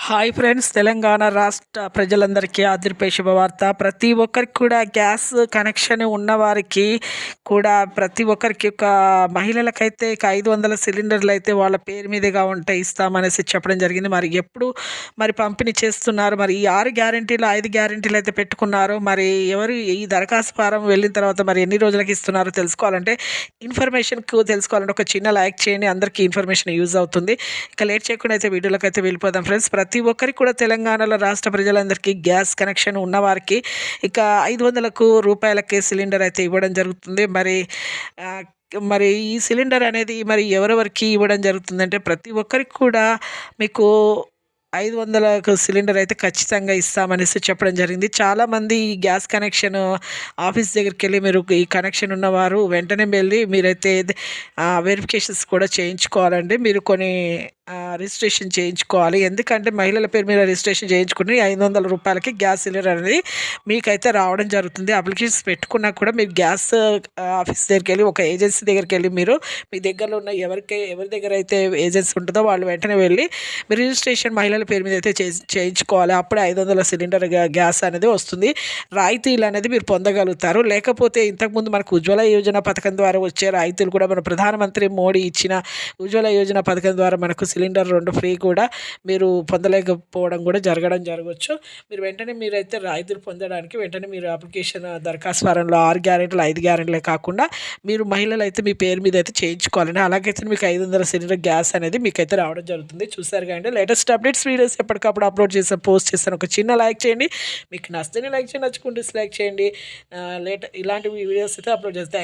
Hi friends, Telangana రాష్ట్ర ప్రజలందరికీ ఆదిరిపే శుభవార్త. ప్రతి ఒక్కరికి కూడా గ్యాస్ కనెక్షన్ ఉన్నవారికి కూడా ప్రతి ఒక్కరికి ఒక మహిళలకైతే 500 సిలిండర్లు అయితే వాళ్ళ పేరు మీదుగా ఉంటాయి, ఇస్తామనేసి చెప్పడం జరిగింది. మరి ఎప్పుడు పంపిణీ చేస్తున్నారు, మరి ఈ 6 గ్యారెంటీలు 5 గ్యారెంటీలు అయితే పెట్టుకున్నారు, మరి ఎవరు ఈ దరఖాస్తు ఫారం వెళ్ళిన తర్వాత మరి ఎన్ని రోజులకి ఇస్తున్నారో తెలుసుకోవాలంటే తెలుసుకోవాలంటే ఒక చిన్న లైక్ చేయండి, అందరికీ ఇన్ఫర్మేషన్ యూజ్ అవుతుంది. ఇక లేట్ చేయకుండా అయితే వీడియోలోకి అయితే వెళ్ళిపోదాం ఫ్రెండ్స్. ప్రతి ఒక్కరికి కూడా తెలంగాణలో రాష్ట్ర ప్రజలందరికీ గ్యాస్ కనెక్షన్ ఉన్నవారికి ఇక 500 రూపాయలకే సిలిండర్ అయితే ఇవ్వడం జరుగుతుంది. మరి ఈ సిలిండర్ అనేది మరి ఎవరెవరికి ఇవ్వడం జరుగుతుందంటే ప్రతి ఒక్కరికి కూడా మీకు 500 సిలిండర్ అయితే ఖచ్చితంగా ఇస్తామనేసి చెప్పడం జరిగింది. చాలామంది ఈ గ్యాస్ కనెక్షన్ ఆఫీస్ దగ్గరికి వెళ్ళి మీరు ఈ కనెక్షన్ ఉన్నవారు వెంటనే వెళ్ళి మీరైతే వెరిఫికేషన్స్ కూడా చేయించుకోవాలండి. మీరు కొన్ని రిజిస్ట్రేషన్ చేయించుకోవాలి. ఎందుకంటే మహిళల పేరు మీద రిజిస్ట్రేషన్ చేయించుకుని 500 రూపాయలకి గ్యాస్ సిలిండర్ అనేది మీకైతే రావడం జరుగుతుంది. అప్లికేషన్స్ పెట్టుకున్నా కూడా మీరు గ్యాస్ ఆఫీస్ దగ్గరికి వెళ్ళి ఒక ఏజెన్సీ దగ్గరికి వెళ్ళి మీరు మీ దగ్గరలో ఉన్న ఎవరి దగ్గర అయితే ఏజెన్సీ ఉంటుందో వాళ్ళు వెంటనే వెళ్ళి మీరు రిజిస్ట్రేషన్ మహిళల పేరు మీద అయితే చేయించుకోవాలి. అప్పుడే 500 సిలిండర్ గ్యాస్ అనేది వస్తుంది. రాయితీలు అనేది మీరు పొందగలుగుతారు. లేకపోతే ఇంతకుముందు మనకు ఉజ్వల యోజన పథకం ద్వారా వచ్చే రాయితీలు కూడా మన ప్రధానమంత్రి మోడీ ఇచ్చిన ఉజ్వల యోజన పథకం ద్వారా మనకు సిలిండర్ 2 ఫ్రీ కూడా మీరు పొందలేకపోవడం కూడా జరగవచ్చు. మీరు వెంటనే మీరైతే రాయితీలు పొందడానికి వెంటనే మీరు అప్లికేషన్ దరఖాస్తు ఫారంలో 6 గ్యారెంటీలు 5 గ్యారెంటీలే కాకుండా మీరు మహిళలు అయితే మీ పేరు మీద అయితే చేయించుకోవాలండి. అలాగైతే మీకు 500 సిలిండర్ గ్యాస్ అనేది మీకైతే రావడం జరుగుతుంది. చూసారు కానీ లేటెస్ట్ అప్డేట్స్ వీడియోస్ ఎప్పటికప్పుడు అప్లోడ్ పోస్ట్ చేస్తాను. ఒక చిన్న లైక్ చేయండి, మీకు నచ్చితే లైక్ చేయండి, నచ్చుకుంటే డిస్లైక్ చేయండి. ఇలాంటి వీడియోస్ అయితే అప్లోడ్ చేస్తాను.